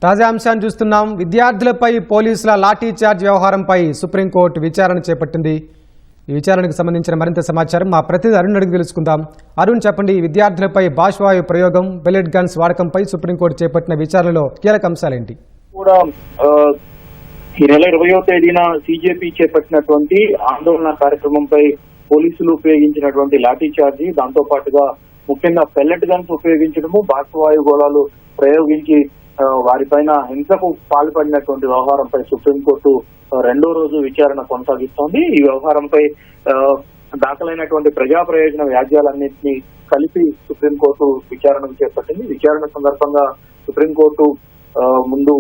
తాజా అంశాన్ని చూస్తున్నాం. విద్యార్థులపై పోలీసుల లాఠీ చార్జ్ వ్యవహారంపై సుప్రీంకోర్టు విచారణ చేపట్టింది. ఈ విచారణకు సంబంధించిన మరింత సమాచారం మా ప్రతినిధి అరుణ్ అడిగి తెలుసుకుందాం. అరుణ్, చెప్పండి, విద్యార్థులపై బాష్వాయు ప్రయోగం, పెల్లెట్ గన్స్ వాడకంపై సుప్రీంకోర్టు చేపట్టిన విచారణలో కీలక అంశాలేంటి? కూడా ఈ నెల 20వ తేదీన సిజేపీ చేపట్టినటువంటి ఆందోళన కార్యక్రమంపై పోలీసులు ఉపయోగించినటువంటి లాఠీ చార్జీ, దాంతో పాటుగా ముఖ్యంగా పెల్లెట్ గన్స్ ఉపయోగించడము, బాష్పవాయు గోళాలు ప్రయోగించి వారిపైన హింసకు పాల్పడినటువంటి వ్యవహారంపై సుప్రీంకోర్టు రెండో రోజు విచారణ కొనసాగిస్తోంది. ఈ వ్యవహారంపై దాఖలైనటువంటి ప్రజా ప్రయోజన వ్యాజ్యాలన్నింటినీ కలిపి సుప్రీంకోర్టు విచారణకు చేపట్టింది. విచారణ సందర్భంగా సుప్రీంకోర్టు ముందు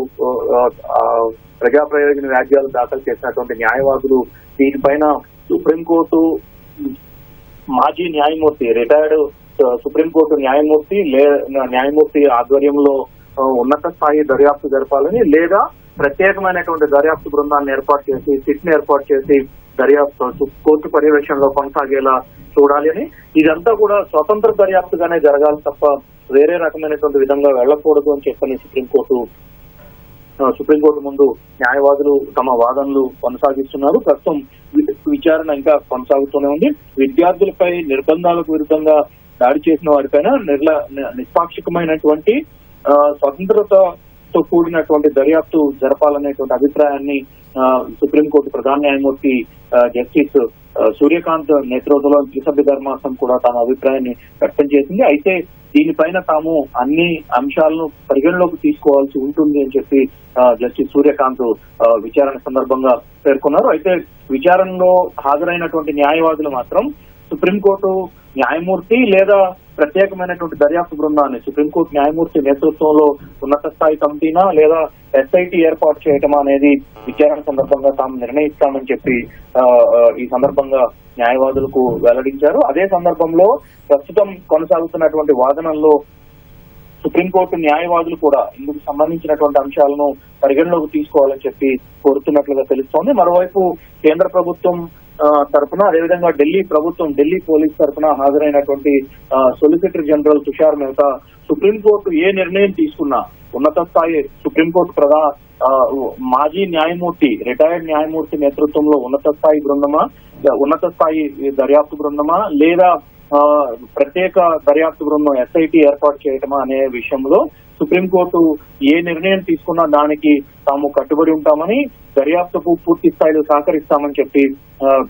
ప్రజా ప్రయోజన వ్యాజ్యాలు దాఖలు చేసినటువంటి న్యాయవాదులు దీనిపైన సుప్రీంకోర్టు మాజీ న్యాయమూర్తి, రిటైర్డ్ సుప్రీంకోర్టు న్యాయమూర్తి ఆధ్వర్యంలో ఉన్నత స్థాయి దర్యాప్తు జరపాలని, లేదా ప్రత్యేకమైనటువంటి దర్యాప్తు బృందాన్ని ఏర్పాటు చేసి సిట్ని ఏర్పాటు చేసి దర్యాప్తు కోర్టు పర్యవేక్షణలో కొనసాగేలా చూడాలి అని, ఇదంతా కూడా స్వతంత్ర దర్యాప్తుగానే జరగాలి తప్ప వేరే రకమైనటువంటి విధంగా వెళ్లకూడదు అని చెప్పని సుప్రీంకోర్టు ముందు న్యాయవాదులు తమ వాదనలు కొనసాగిస్తున్నారు. ప్రస్తుతం విచారణ ఇంకా కొనసాగుతూనే ఉంది. విద్యార్థులపై నిర్బంధాలకు విరుద్ధంగా దాడి చేసిన వారిపైన నిష్పాక్షికమైనటువంటి స్వతంత్రతతో కూడినటువంటి దర్యాప్తు జరపాలనేటువంటి అభిప్రాయాన్ని సుప్రీంకోర్టు ప్రధాన న్యాయమూర్తి జస్టిస్ సూర్యకాంత్ నేతృత్వంలో త్రిసభ్య ధర్మాసనం కూడా తమ అభిప్రాయాన్ని వ్యక్తం చేసింది. అయితే దీనిపైన తాము అన్ని అంశాలను పరిగణలోకి తీసుకోవాల్సి ఉంటుంది అని చెప్పి జస్టిస్ సూర్యకాంత్ విచారణ సందర్భంగా పేర్కొన్నారు. అయితే విచారణలో హాజరైనటువంటి న్యాయవాదులు మాత్రం సుప్రీంకోర్టు న్యాయమూర్తి లేదా ప్రత్యేకమైనటువంటి దర్యాప్తు బృందాన్ని, సుప్రీంకోర్టు న్యాయమూర్తి నేతృత్వంలో ఉన్నత స్థాయి కమిటీనా లేదా ఎస్ఐటి ఏర్పాటు చేయటమా అనేది విచారణ సందర్భంగా తాము నిర్ణయిస్తామని చెప్పి ఈ సందర్భంగా న్యాయవాదులకు వెల్లడించారు. అదే సందర్భంలో ప్రస్తుతం కొనసాగుతున్నటువంటి వాదనల్లో సుప్రీంకోర్టు న్యాయవాదులు కూడా ఇందుకు సంబంధించినటువంటి అంశాలను పరిగణలోకి తీసుకోవాలని చెప్పి కోరుతున్నట్లుగా తెలుస్తోంది. మరోవైపు కేంద్ర ప్రభుత్వం తరఫున, అదేవిధంగా ఢిల్లీ పోలీస్ తరఫున హాజరైనటువంటి solicitor general Tushar Mehta supreme court ఏ నిర్ణయం తీసుకున్నా ఉన్నత స్థాయి సుప్రీంకోర్టు మాజీ న్యాయమూర్తి, రిటైర్డ్ న్యాయమూర్తి నేతృత్వంలో ఉన్నత స్థాయి దర్యాప్తు బృందమా లేదా ప్రత్యేక దర్యాప్తు బృందం ఎస్ఐటి ఏర్పాటు చేయటమా అనే విషయంలో సుప్రీంకోర్టు ఏ నిర్ణయం తీసుకున్నా దానికి తాము కట్టుబడి ఉంటామని, దర్యాప్తుకు పూర్తి స్థాయిలో సహకరిస్తామని చెప్పి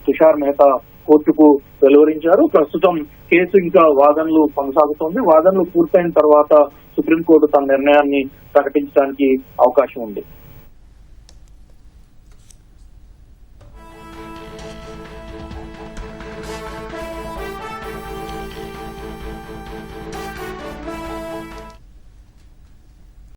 తుషార్ మెహతా కోర్టుకు వెలువరించారు. ప్రస్తుతం కేసు ఇంకా వాదనలు కొనసాగుతోంది. వాదనలు పూర్తయిన తర్వాత సుప్రీంకోర్టు తన నిర్ణయాన్ని ప్రకటించడానికి అవకాశం ఉంది.